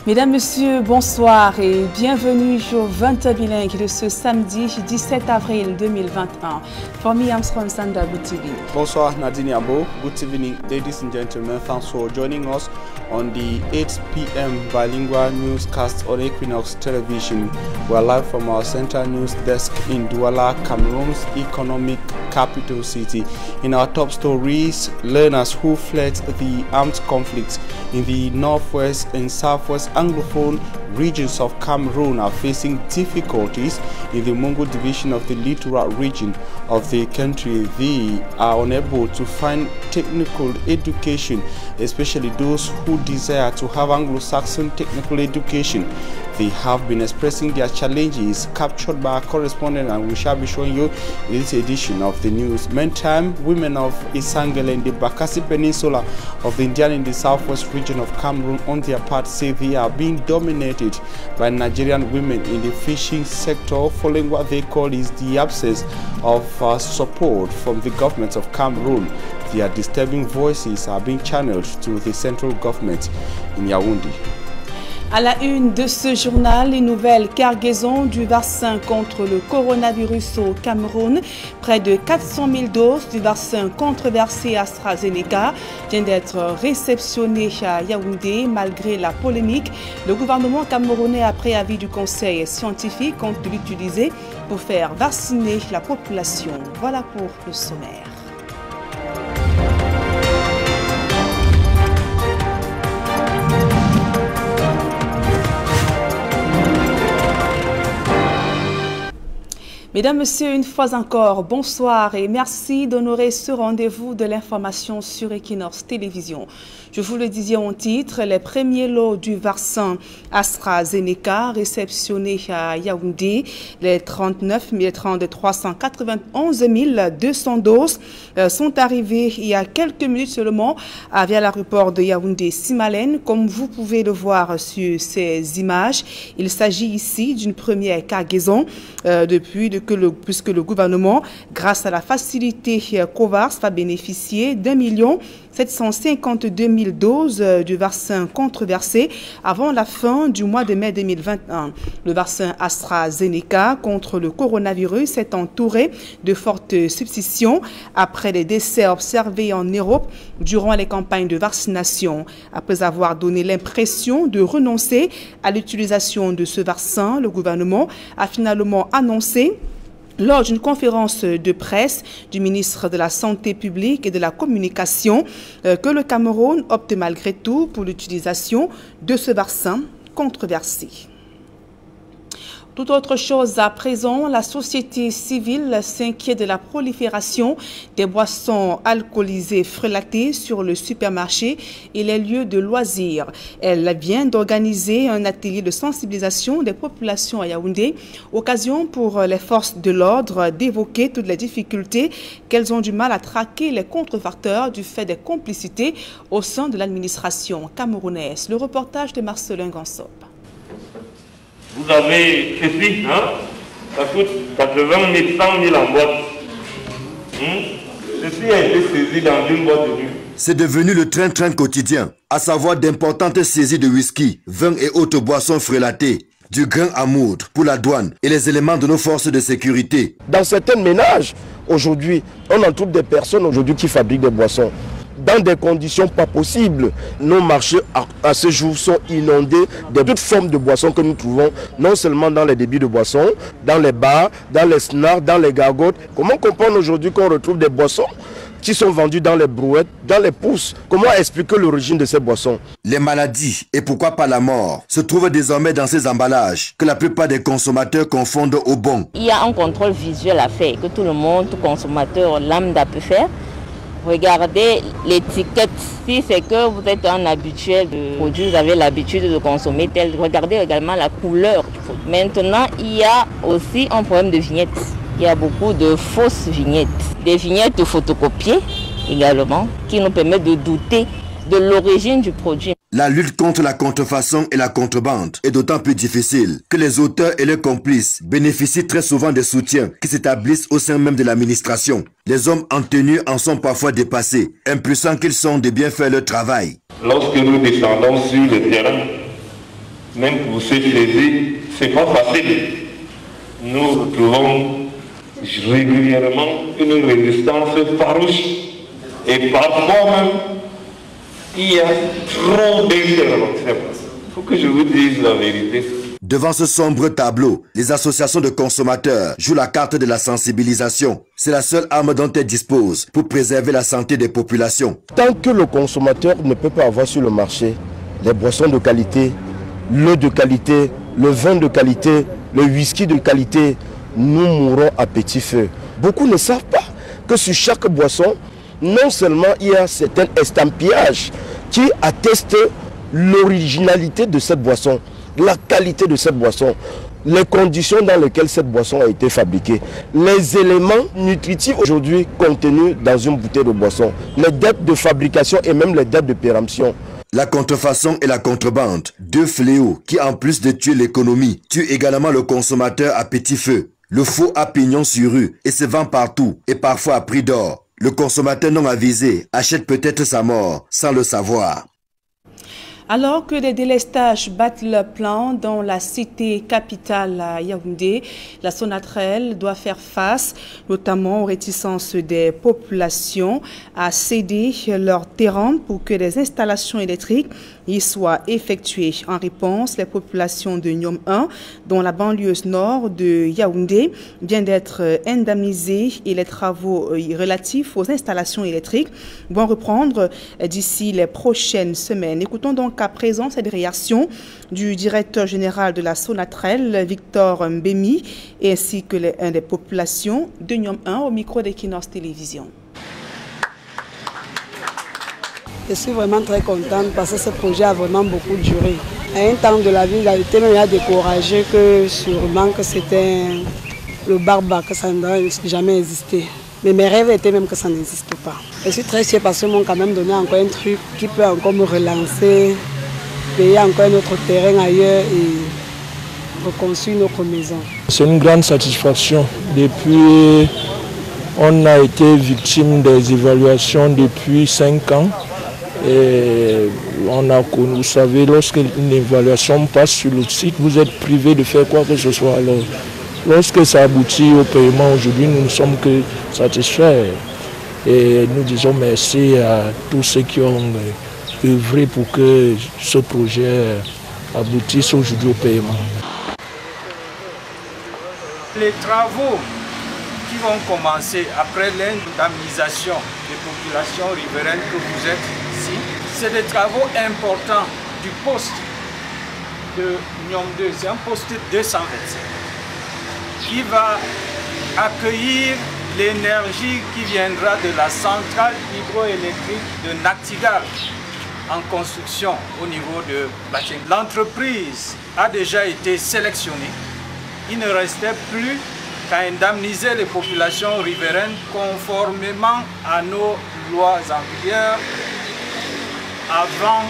Mesdames, Messieurs, bonsoir et bienvenue au 20h bilingue de ce samedi 17 avril 2021. For me, I'm Sanda. Good evening. Bonsoir Nadine Abo. Good evening, ladies and gentlemen. Thanks for joining us on the 8 p.m. bilingual newscast on Equinox Television. We're live from our central news desk in Douala, Cameroon's economic capital city. In our top stories, learners who fled the armed conflicts in the northwest and southwest Anglophone regions of Cameroon are facing difficulties in the Mungo division of the littoral region of the country. They are unable to find technical education, especially those who desire to have Anglo-Saxon technical education. They have been expressing their challenges, captured by our correspondent, and we shall be showing you in this edition of the news. Meantime, women of Isangele in the Bakassi Peninsula of the Indian in the southwest region of Cameroon on their part say they are being dominated by Nigerian women in the fishing sector following what they call is the absence of support from the government of Cameroon. Their disturbing voices are being channeled to the central government in Yaoundé. À la une de ce journal, les nouvelles cargaisons du vaccin contre le coronavirus au Cameroun. Près de 400 000 doses du vaccin controversé AstraZeneca viennent d'être réceptionnées à Yaoundé malgré la polémique. Le gouvernement camerounais a pris avis du conseil scientifique compte de l'utiliser pour faire vacciner la population. Voilà pour le sommaire. Mesdames, Messieurs, une fois encore, bonsoir et merci d'honorer ce rendez-vous de l'information sur Equinox Télévision. Je vous le disais en titre, les premiers lots du vaccin AstraZeneca réceptionnés à Yaoundé, les 391 200 doses sont arrivées il y a quelques minutes seulement via l'aéroport de Yaoundé-Simalène. Comme vous pouvez le voir sur ces images, il s'agit ici d'une première cargaison puisque le gouvernement, grâce à la facilité COVAX, va bénéficier d'1 752 000 doses du vaccin controversé avant la fin du mois de mai 2021. Le vaccin AstraZeneca contre le coronavirus est entouré de fortes substitutions après les décès observés en Europe durant les campagnes de vaccination. Après avoir donné l'impression de renoncer à l'utilisation de ce vaccin, le gouvernement a finalement annoncé lors d'une conférence de presse du ministre de la Santé publique et de la Communication que le Cameroun opte malgré tout pour l'utilisation de ce vaccin controversé. Tout autre chose à présent, la société civile s'inquiète de la prolifération des boissons alcoolisées frelatées sur le supermarché et les lieux de loisirs. Elle vient d'organiser un atelier de sensibilisation des populations à Yaoundé, occasion pour les forces de l'ordre d'évoquer toutes les difficultés qu'elles ont du mal à traquer les contrefacteurs du fait des complicités au sein de l'administration camerounaise. Le reportage de Marcelin Gansop. Vous avez ceci, ça coûte 80 000, 100 000 en boîte. Ceci a été saisi dans une boîte de nuit. C'est devenu le train-train quotidien, à savoir d'importantes saisies de whisky, vin et autres boissons frelatées, du grain à moudre pour la douane et les éléments de nos forces de sécurité. Dans certains ménages, aujourd'hui, on en trouve des personnes aujourd'hui qui fabriquent des boissons dans des conditions pas possibles. Nos marchés à ce jour sont inondés de toutes formes de boissons que nous trouvons, non seulement dans les débits de boissons, dans les bars, dans les snacks, dans les gargotes. Comment comprendre aujourd'hui qu'on retrouve des boissons qui sont vendues dans les brouettes, dans les pousses? Comment expliquer l'origine de ces boissons? Les maladies, et pourquoi pas la mort, se trouvent désormais dans ces emballages que la plupart des consommateurs confondent au bon. Il y a un contrôle visuel à faire que tout le monde, tout consommateur lambda peut faire. Regardez l'étiquette. Si c'est que vous êtes un habitué de produit, vous avez l'habitude de consommer tel, regardez également la couleur. Maintenant, il y a aussi un problème de vignettes. Il y a beaucoup de fausses vignettes. Des vignettes photocopiées également qui nous permettent de douter de l'origine du produit. La lutte contre la contrefaçon et la contrebande est d'autant plus difficile que les auteurs et leurs complices bénéficient très souvent des soutiens qui s'établissent au sein même de l'administration. Les hommes en tenue en sont parfois dépassés, impuissants qu'ils sont de bien faire leur travail. Lorsque nous descendons sur le terrain, même pour se saisir, c'est pas facile. Nous retrouvons régulièrement une résistance farouche et parfois même il y a trop d'interventions. Il faut que je vous dise la vérité. Devant ce sombre tableau, les associations de consommateurs jouent la carte de la sensibilisation. C'est la seule arme dont elles disposent pour préserver la santé des populations. Tant que le consommateur ne peut pas avoir sur le marché les boissons de qualité, l'eau de qualité, le vin de qualité, le whisky de qualité, nous mourrons à petit feu. Beaucoup ne savent pas que sur chaque boisson, non seulement il y a certains estampillages qui attestent l'originalité de cette boisson, la qualité de cette boisson, les conditions dans lesquelles cette boisson a été fabriquée, les éléments nutritifs aujourd'hui contenus dans une bouteille de boisson, les dates de fabrication et même les dates de péremption. La contrefaçon et la contrebande, deux fléaux qui en plus de tuer l'économie, tuent également le consommateur à petit feu. Le faux a pignon sur rue et se vend partout et parfois à prix d'or. Le consommateur non avisé achète peut-être sa mort sans le savoir. Alors que les délestages battent le plein dans la cité capitale à Yaoundé, la Sonatrel doit faire face notamment aux réticences des populations à céder leur terrain pour que des installations électriques y soient effectuées. En réponse, les populations de Niom 1, dont la banlieue nord de Yaoundé, viennent d'être indemnisées et les travaux relatifs aux installations électriques vont reprendre d'ici les prochaines semaines. Écoutons donc à présent cette réaction du directeur général de la Sonatrel, Victor Mbemi, ainsi que des populations de Niom 1 au micro d'Equinox Télévision. Je suis vraiment très contente parce que ce projet a vraiment beaucoup duré. À un temps de la vie, il a été même découragé que sûrement que c'était le barbare, que ça n'a jamais existé. Mais mes rêves étaient même que ça n'existe pas. Je suis très fière parce qu'ils m'ont quand même donné encore un truc qui peut encore me relancer, payer encore un autre terrain ailleurs et reconstruire notre maison. C'est une grande satisfaction. Depuis, on a été victime des évaluations depuis 5 ans. Et on a connu, vous savez, lorsqu'une évaluation passe sur le site, vous êtes privé de faire quoi que ce soit. Alors, lorsque ça aboutit au paiement aujourd'hui, nous ne sommes que satisfaits. Et nous disons merci à tous ceux qui ont œuvré pour que ce projet aboutisse aujourd'hui au paiement. Les travaux qui vont commencer après l'indemnisation des populations riveraines que vous êtes ici, c'est des travaux importants du poste de Niom 2, c'est un poste 225 qui va accueillir l'énergie qui viendra de la centrale hydroélectrique de Naktigal en construction au niveau de Bacheng. L'entreprise a déjà été sélectionnée. Il ne restait plus qu'à indemniser les populations riveraines conformément à nos lois en vigueur avant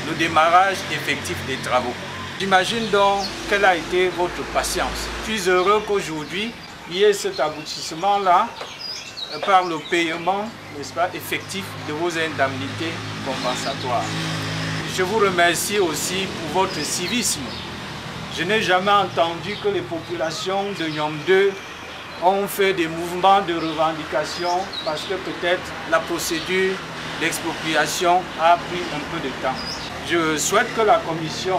le démarrage effectif des travaux. J'imagine donc quelle a été votre patience. Je suis heureux qu'aujourd'hui, il y ait cet aboutissement-là par le paiement, n'est-ce pas, effectif de vos indemnités compensatoires. Je vous remercie aussi pour votre civisme. Je n'ai jamais entendu que les populations de Niom 2 ont fait des mouvements de revendication parce que peut-être la procédure d'expropriation a pris un peu de temps. Je souhaite que la commission,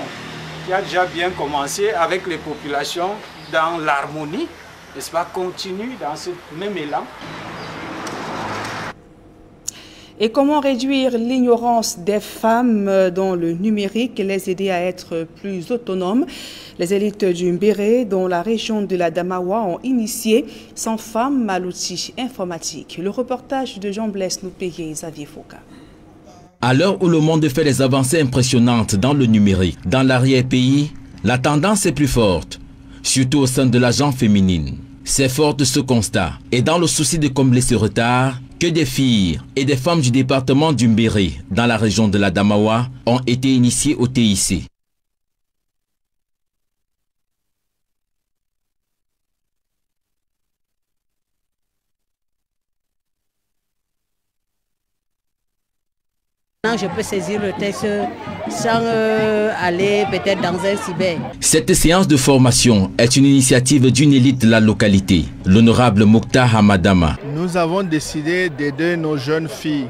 qui a déjà bien commencé avec les populations dans l'harmonie, n'est-ce pas, continue dans ce même élan. Et comment réduire l'ignorance des femmes dans le numérique et les aider à être plus autonomes? Les élites du Mbéré, dont la région de la Damawa, ont initié 100 femmes à l'outil informatique. Le reportage de Jean-Blaise Noupégué et Xavier Foucault. À l'heure où le monde fait des avancées impressionnantes dans le numérique, dans l'arrière-pays, la tendance est plus forte, surtout au sein de la gente féminine. C'est fort de ce constat, et dans le souci de combler ce retard, que des filles et des femmes du département du Mbéré, dans la région de la Damawa, ont été initiées au TIC. comment je peux saisir le texte sans aller peut-être dans un cyber. Cette séance de formation est une initiative d'une élite de la localité, l'honorable Mokhtar Hamadama. Nous avons décidé d'aider nos jeunes filles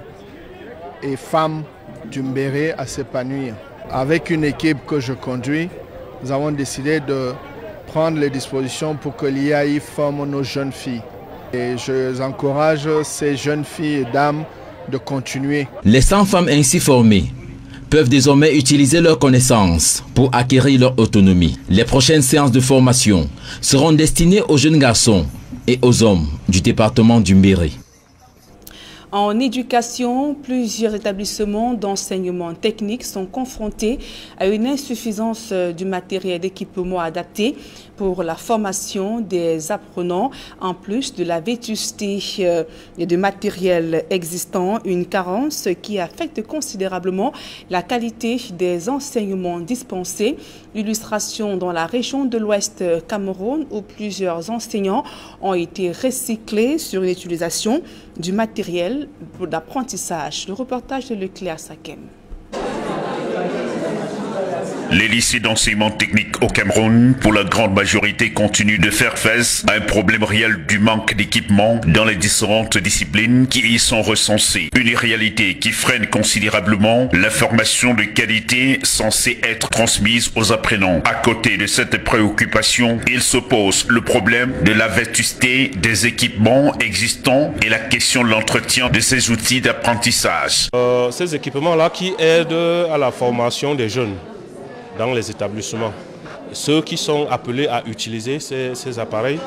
et femmes du Mbéré à s'épanouir. Avec une équipe que je conduis, nous avons décidé de prendre les dispositions pour que l'IAI forme nos jeunes filles. Et je encourage ces jeunes filles et dames de continuer. Les 100 femmes ainsi formées peuvent désormais utiliser leurs connaissances pour acquérir leur autonomie. Les prochaines séances de formation seront destinées aux jeunes garçons et aux hommes du département du Mbéré. En éducation, plusieurs établissements d'enseignement technique sont confrontés à une insuffisance du matériel d'équipement adapté pour la formation des apprenants, en plus de la vétusté du matériel existant, une carence qui affecte considérablement la qualité des enseignements dispensés. Illustration dans la région de l'Ouest Cameroun où plusieurs enseignants ont été recyclés sur l'utilisation du matériel d'apprentissage. Le reportage de Leclerc Sakem. Les lycées d'enseignement technique au Cameroun, pour la grande majorité, continuent de faire face à un problème réel du manque d'équipement dans les différentes disciplines qui y sont recensées. Une réalité qui freine considérablement la formation de qualité censée être transmise aux apprenants. À côté de cette préoccupation, il se pose le problème de la vétusté des équipements existants et la question de l'entretien de ces outils d'apprentissage. Ces équipements-là qui aident à la formation des jeunes dans les établissements. Ceux qui sont appelés à utiliser ces appareils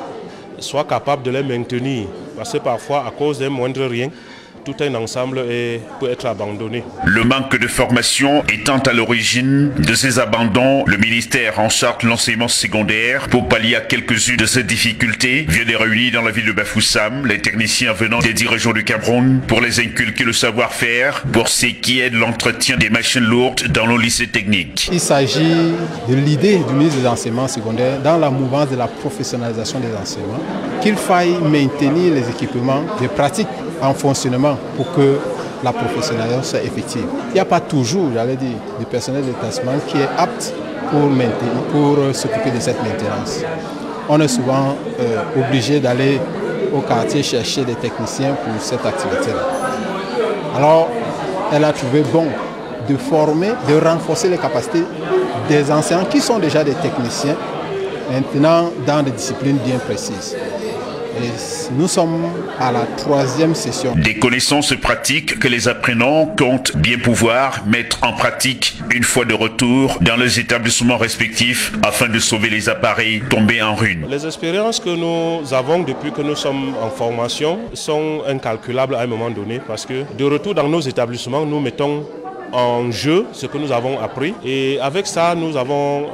soient capables de les maintenir. Parce que parfois, à cause d'un moindre rien, tout un ensemble peut être abandonné. Le manque de formation étant à l'origine de ces abandons, le ministère en charge de l'enseignement secondaire, pour pallier à quelques-unes de ces difficultés, vient de réunir dans la ville de Bafoussam les techniciens venant des 10 régions du Cameroun pour les inculquer le savoir-faire pour ce qui est de l'entretien des machines lourdes dans nos lycées techniques. Il s'agit de l'idée du ministre des enseignements secondaires dans la mouvance de la professionnalisation des enseignements, qu'il faille maintenir les équipements de pratique en fonctionnement pour que la professionnalisation soit effective. Il n'y a pas toujours, j'allais dire, du personnel d'établissement qui est apte pour s'occuper de cette maintenance. On est souvent obligé d'aller au quartier chercher des techniciens pour cette activité-là. Alors, elle a trouvé bon de former, de renforcer les capacités des enseignants qui sont déjà des techniciens, maintenant dans des disciplines bien précises. Et nous sommes à la 3e session. Des connaissances pratiques que les apprenants comptent bien pouvoir mettre en pratique une fois de retour dans leurs établissements respectifs afin de sauver les appareils tombés en ruine. Les expériences que nous avons depuis que nous sommes en formation sont incalculables à un moment donné parce que de retour dans nos établissements, nous mettons en jeu ce que nous avons appris et avec ça, nous avons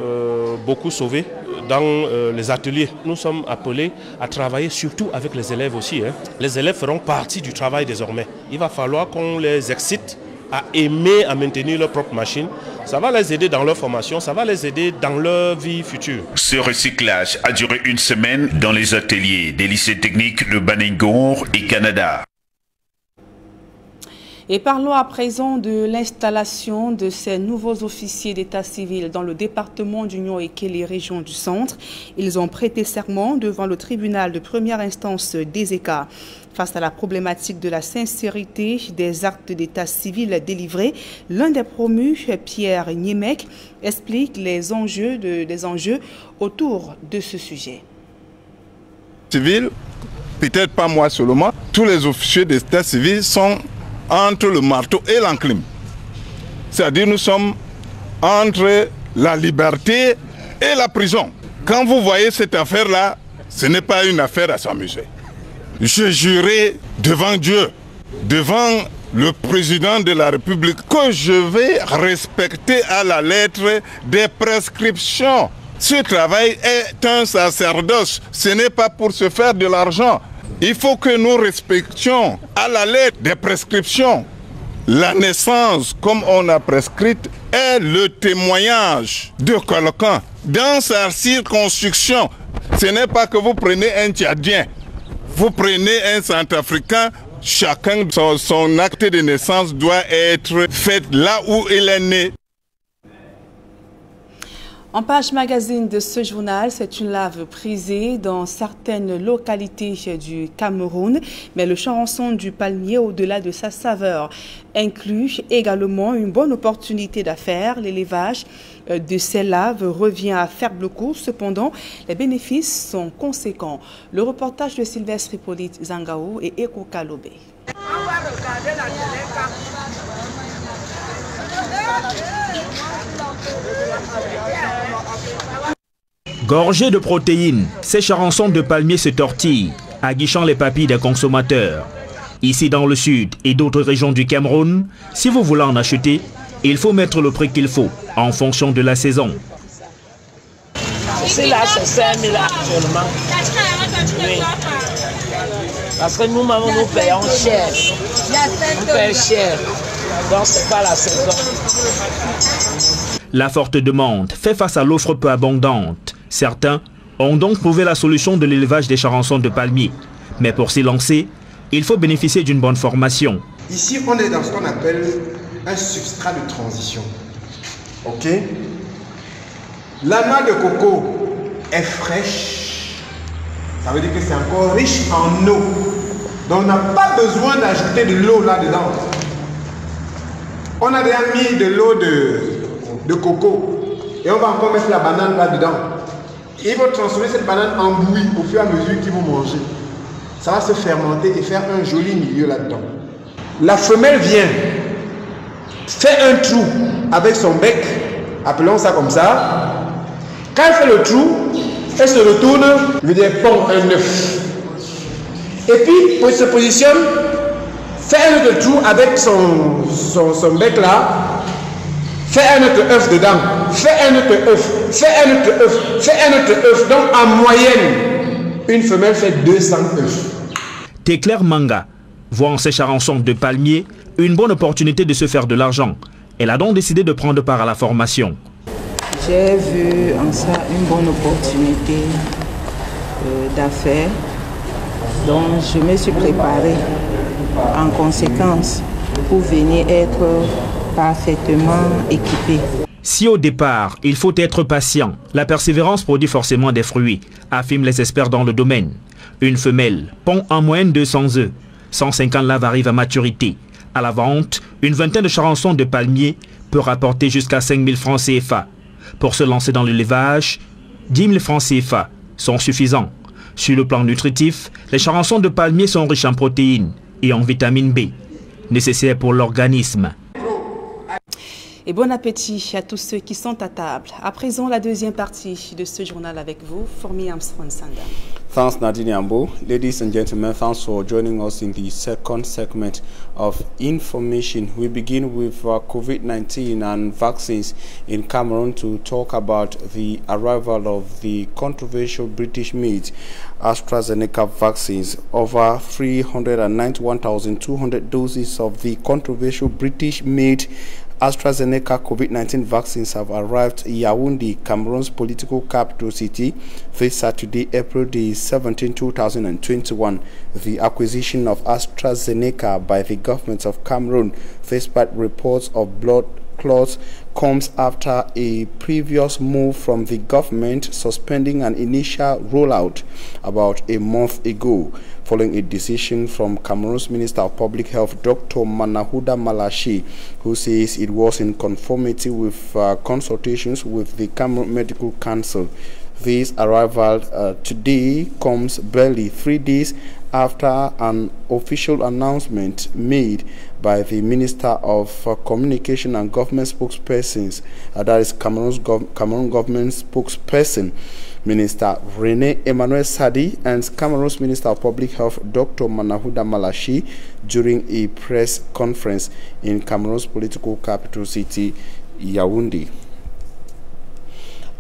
beaucoup sauvé. Dans les ateliers, nous sommes appelés à travailler surtout avec les élèves aussi. Les élèves feront partie du travail désormais. Il va falloir qu'on les excite à aimer, à maintenir leur propre machine. Ça va les aider dans leur formation, ça va les aider dans leur vie future. Ce recyclage a duré une semaine dans les ateliers des lycées techniques de Baningour et Canada. Et parlons à présent de l'installation de ces nouveaux officiers d'état civil dans le département d'Union et les régions du centre. Ils ont prêté serment devant le tribunal de première instance d'Ezeka. Face à la problématique de la sincérité des actes d'état civil délivrés, l'un des promus, Pierre Niemek, explique les enjeux autour de ce sujet. Civil, peut-être pas moi seulement, tous les officiers d'état civil sont entre le marteau et l'enclume. C'est-à-dire nous sommes entre la liberté et la prison. Quand vous voyez cette affaire-là, ce n'est pas une affaire à s'amuser. Je jurais devant Dieu, devant le président de la République, que je vais respecter à la lettre des prescriptions. Ce travail est un sacerdoce, ce n'est pas pour se faire de l'argent. Il faut que nous respections à la lettre des prescriptions. La naissance, comme on a prescrite, est le témoignage de quelqu'un. Dans sa circonscription, ce n'est pas que vous prenez un Tchadien, vous prenez un Centrafricain, chacun, son acte de naissance doit être fait là où il est né. En page magazine de ce journal, c'est une lave prisée dans certaines localités du Cameroun, mais le charançon du palmier, au-delà de sa saveur, inclut également une bonne opportunité d'affaires. L'élevage de ces laves revient à faible coût, cependant, les bénéfices sont conséquents. Le reportage de Sylvestre Hippolyte Zangaou et Eko Kalobé. On va regarder la télé. Gorgés de protéines, ces charançons de palmier se tortillent, aguichant les papilles des consommateurs. Ici dans le sud et d'autres régions du Cameroun, si vous voulez en acheter, il faut mettre le prix qu'il faut, en fonction de la saison. Ici là, c'est 5 000 actuellement. Oui. Parce que nous-mêmes, nous payons cher. Nous payons cher. Donc, c'est pas la saison. La forte demande fait face à l'offre peu abondante. Certains ont donc trouvé la solution de l'élevage des charançons de palmier. Mais pour s'y lancer, il faut bénéficier d'une bonne formation. Ici, on est dans ce qu'on appelle un substrat de transition. Ok? La noix de coco est fraîche. Ça veut dire que c'est encore riche en eau. Donc, on n'a pas besoin d'ajouter de l'eau là-dedans. On a déjà mis de l'eau de coco et on va encore mettre la banane là-dedans. Il faut transformer cette banane en bouillie au fur et à mesure qu'ils vont manger. Ça va se fermenter et faire un joli milieu là-dedans. La femelle vient, fait un trou avec son bec, appelons ça comme ça. Quand elle fait le trou, elle se retourne, je veux dire, pond un œuf. Et puis, elle se positionne, fait un autre trou avec son bec là, fait un autre œuf dedans, fait un autre œuf, fait un autre œuf, fait un autre œuf. Donc en moyenne, une femelle fait 200 œufs. Téclair Manga voit en ces charançons de palmier une bonne opportunité de se faire de l'argent. Elle a donc décidé de prendre part à la formation. J'ai vu en ça une bonne opportunité d'affaires. Donc je me suis préparée en conséquence pour venir être parfaitement équipée. Si au départ, il faut être patient, la persévérance produit forcément des fruits, affirment les experts dans le domaine. Une femelle pond en moyenne 200 œufs. 150 laves arrivent à maturité. À la vente, une vingtaine de charançons de palmier peut rapporter jusqu'à 5 000 francs CFA. Pour se lancer dans l'élevage, 10 000 francs CFA sont suffisants. Sur le plan nutritif, les charançons de palmier sont riches en protéines et en vitamine B, nécessaires pour l'organisme. Et bon appétit à tous ceux qui sont à table. À présent, la deuxième partie de ce journal avec vous, Formi Armstrong Sanda. Thanks, Nadine Ambo. Ladies and gentlemen, thanks for joining us in the second segment of information. We begin with COVID-19 and vaccines in Cameroon to talk about the arrival of the controversial British-made AstraZeneca vaccines. Over 391,200 doses of the controversial British-made AstraZeneca COVID-19 vaccines have arrived in Yaoundé, Cameroon's political capital city, this Saturday, April the 17, 2021. The acquisition of AstraZeneca by the government of Cameroon, despite reports of blood clots, comes after a previous move from the government suspending an initial rollout about a month ago, following a decision from Cameroon's Minister of Public Health, Dr. Manahuda Malashi, who says it was in conformity with consultations with the Cameroon Medical Council. This arrival today comes barely 3 days after an official announcement made by the Minister of Communication and Government spokespersons, that is Cameroon government spokesperson, Minister René Emmanuel Sadi, and Cameroon's Minister of Public Health, Dr. Manahuda Malashi, during a press conference in Cameroon's political capital city, Yaoundé.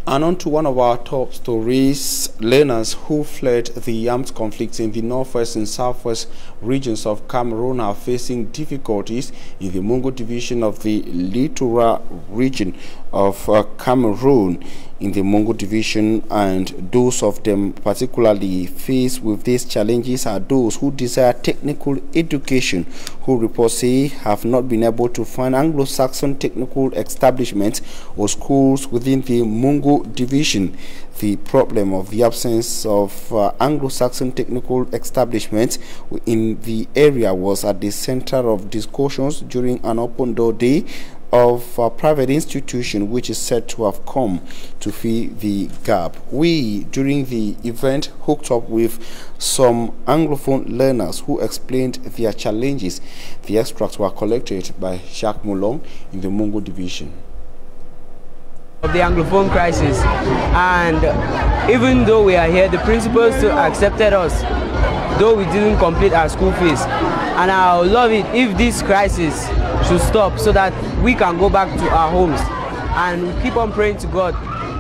And on to one of our top stories, learners who fled the armed conflicts in the northwest and southwest regions of Cameroon are facing difficulties in the Mungo division of the Littoral region of Cameroon. in the Mungu division, and those of them particularly faced with these challenges are those who desire technical education, who report say have not been able to find Anglo-Saxon technical establishments or schools within the Mungu division. The problem of the absence of Anglo-Saxon technical establishments in the area was at the center of discussions during an open door day of a private institution which is said to have come to fill the gap. We, during the event, hooked up with some Anglophone learners who explained their challenges. The extracts were collected by Jacques Moulon in the Mungu division. Of the Anglophone crisis, and even though we are here, the principals still accepted us, though we didn't complete our school fees. And I would love it if this crisis should stop so that we can go back to our homes, and we keep on praying to God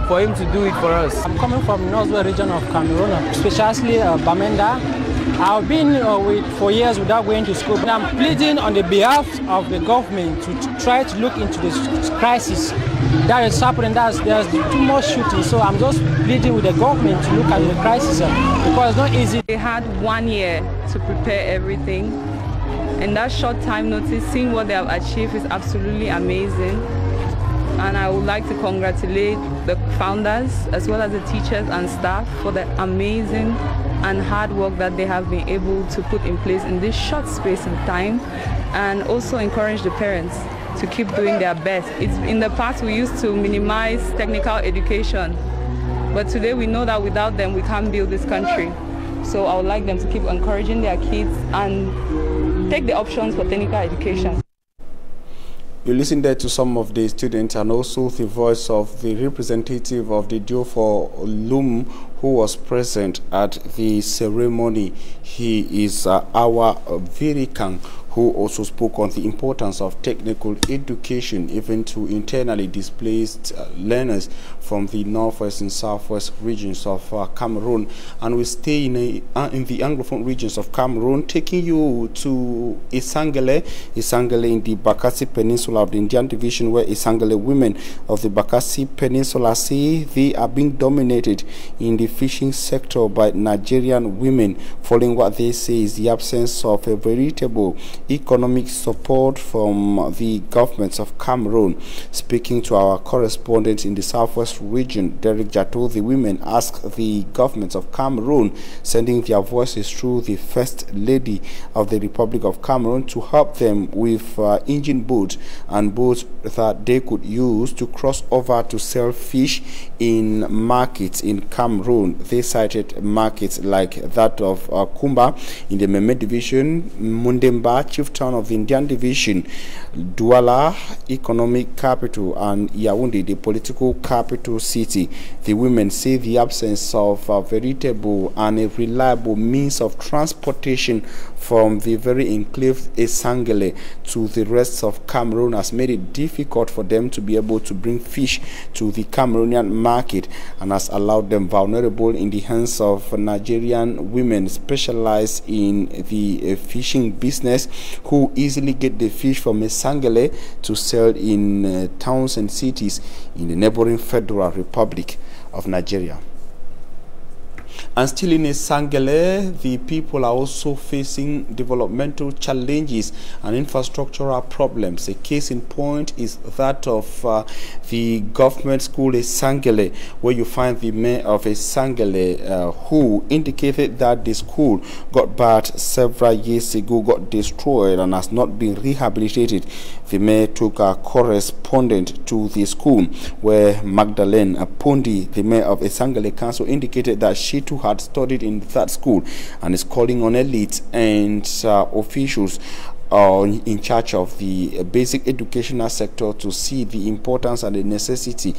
for him to do it for us. I'm coming from Northwest region of Cameroon, especially Bamenda. I've been for years without going to school, but I'm pleading on the behalf of the government to try to look into this crisis that is happening. There's too much shooting, so I'm just pleading with the government to look at the crisis because it's not easy. They had 1 year to prepare everything. In that short time notice, seeing what they have achieved is absolutely amazing. And I would like to congratulate the founders as well as the teachers and staff for the amazing and hard work that they have been able to put in place in this short space of time, and also encourage the parents to keep doing their best. In the past we used to minimize technical education, but today we know that without them we can't build this country. So I would like them to keep encouraging their kids and take the options for technical education. You listen there to some of the students and also the voice of the representative of the Diofor Lum who was present at the ceremony. He is our Virikan, who also spoke on the importance of technical education even to internally displaced learners from the northwest and southwest regions of Cameroon. And we stay in the Anglophone regions of Cameroon, taking you to Isangele in the Bakassi Peninsula of the Indian Division, where Isangele women of the Bakassi Peninsula say they are being dominated in the fishing sector by Nigerian women, following what they say is the absence of a veritable economic support from the governments of Cameroon. Speaking to our correspondent in the southwest region, Derek Jato, the women asked the governments of Cameroon, sending their voices through the First Lady of the Republic of Cameroon, to help them with engine boats and boats that they could use to cross over to sell fish in markets in Cameroon. They cited markets like that of Kumba in the Meme Division, Mundemba, Chief Town of the Indian Division, Douala, economic capital, and Yaoundé, the political capital city. The women say the absence of a veritable and a reliable means of transportation from the very enclave Isangele to the rest of Cameroon has made it difficult for them to be able to bring fish to the Cameroonian market, and has allowed them vulnerable in the hands of Nigerian women specialized in the fishing business, who easily get the fish from Isangele to sell in towns and cities in the neighboring Federal Republic of Nigeria. And still in Isangele, the people are also facing developmental challenges and infrastructural problems. A case in point is that of the government school Isangele, where you find the mayor of Isangele who indicated that the school got bad several years ago, got destroyed, and has not been rehabilitated. The mayor took a correspondent to the school, where Magdalene Pondi, the mayor of Isangele Council, indicated that she too had studied in that school and is calling on elites and officials in charge of the basic educational sector to see the importance and the necessity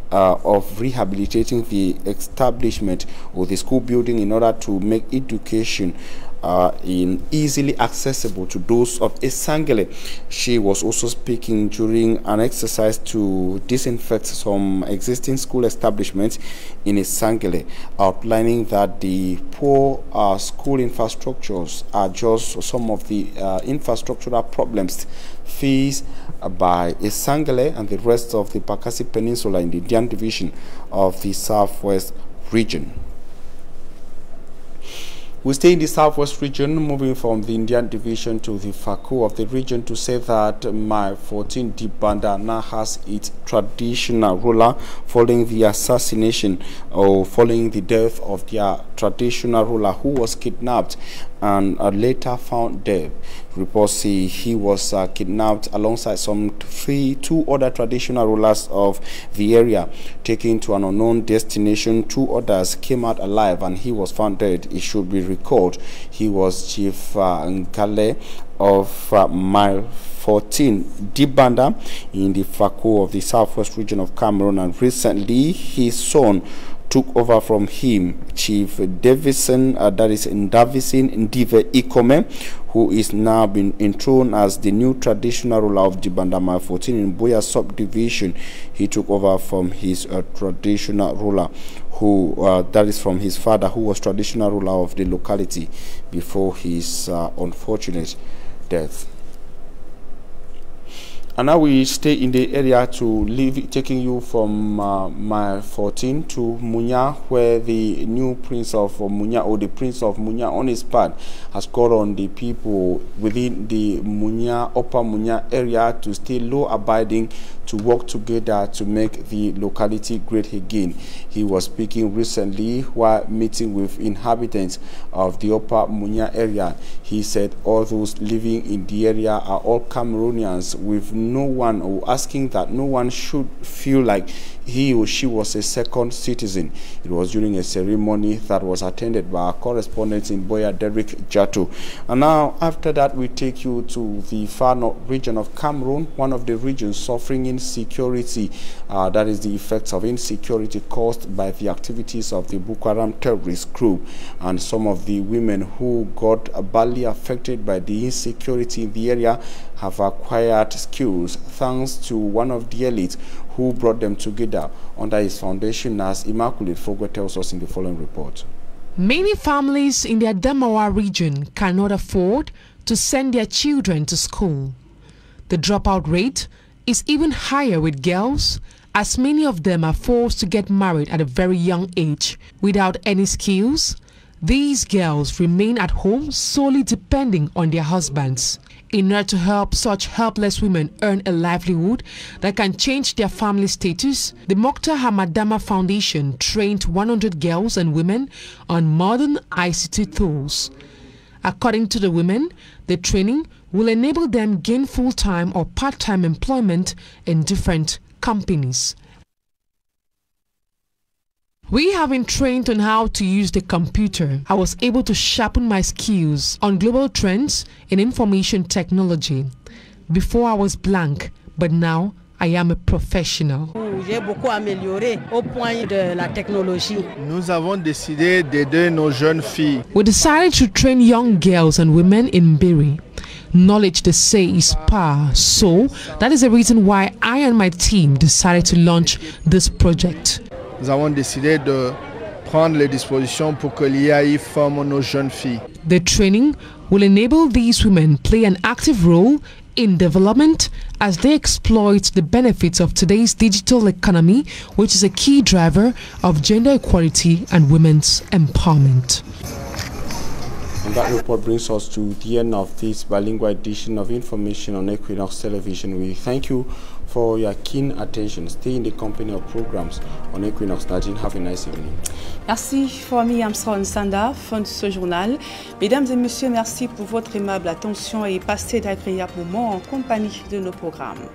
of rehabilitating the establishment or the school building in order to make education easily accessible to those of Isangele. She was also speaking during an exercise to disinfect some existing school establishments in Isangele, outlining that the poor school infrastructures are just some of the infrastructural problems faced by Esangale and the rest of the Bakassi Peninsula in the Indian Division of the Southwest region. We stay in the Southwest region, moving from the Indian Division to the Faku of the region to say that Mai 14 Dibanda now has its traditional ruler following the assassination or following the death of their traditional ruler who was kidnapped and later found dead. Reports say he was kidnapped alongside two other traditional rulers of the area, taken to an unknown destination. 2 others came out alive and he was found dead. It should be recalled he was Chief Nkale of Mai 14 Dibanda in the Faku of the Southwest region of Cameroon, and recently his son took over from him, Chief Davison, that is Davison Ndive Ikome, who is now been enthroned as the new traditional ruler of Dibanda Mai 14 in Boya subdivision. He took over from his traditional ruler, who that is from his father, who was traditional ruler of the locality before his unfortunate death. And now we stay in the area to leave, taking you from Mai 14 to Munya, where the new Prince of Munya, or the Prince of Munya on his part, has called on the people within the Munya, Upper Munya area to stay law-abiding, to work together to make the locality great again. He was speaking recently while meeting with inhabitants of the Upper Munya area. He said all those living in the area are all Cameroonians, with no one, or asking that no one should feel like he or she was a second citizen. It was during a ceremony that was attended by our correspondent in Boya, Derek Jato. And now, after that, we take you to the far north region of Cameroon, one of the regions suffering insecurity. That is the effects of insecurity caused by the activities of the Boko Haram terrorist group. And some of the women who got badly affected by the insecurity in the area have acquired skills thanks to one of the elites who brought them together under his foundation, as Immaculate Fogwe tells us in the following report. Many families in the Adamawa region cannot afford to send their children to school. The dropout rate is even higher with girls, as many of them are forced to get married at a very young age. Without any skills, these girls remain at home solely depending on their husbands. In order to help such helpless women earn a livelihood that can change their family status, the Mokhtar Hamadama Foundation trained 100 girls and women on modern ICT tools. According to the women, the training will enable them gain full-time or part-time employment in different companies. We have been trained on how to use the computer. I was able to sharpen my skills on global trends in information technology. Before I was blank, but now I am a professional. J'ai beaucoup amélioré au point de la technologie. Nous avons décidé d'aider nos jeunes filles. We decided to train young girls and women in Mbiri. Knowledge, they say, is power. So that is the reason why I and my team decided to launch this project. Nous avons décidé de prendre les dispositions pour que l'IA forme nos jeunes filles. The training will enable these women play an active role in development as they exploit the benefits of today's digital economy, which is a key driver of gender equality and women's empowerment. And that report brings us to the end of this bilingual edition of Information on Equinox Television. We thank you for your keen attention. Stay in the company of programs on Equinox. Nadine, have a nice evening. Merci, Fomi Armstrong Sanda, fin de ce journal. Mesdames et messieurs, merci pour votre aimable attention et passez d'agréables moments en compagnie de nos programmes.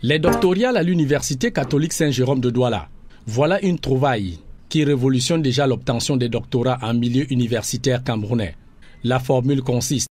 Les doctorales à l'Université catholique Saint-Jérôme de Douala. Voilà une trouvaille qui révolutionne déjà l'obtention des doctorats en milieu universitaire camerounais. La formule consiste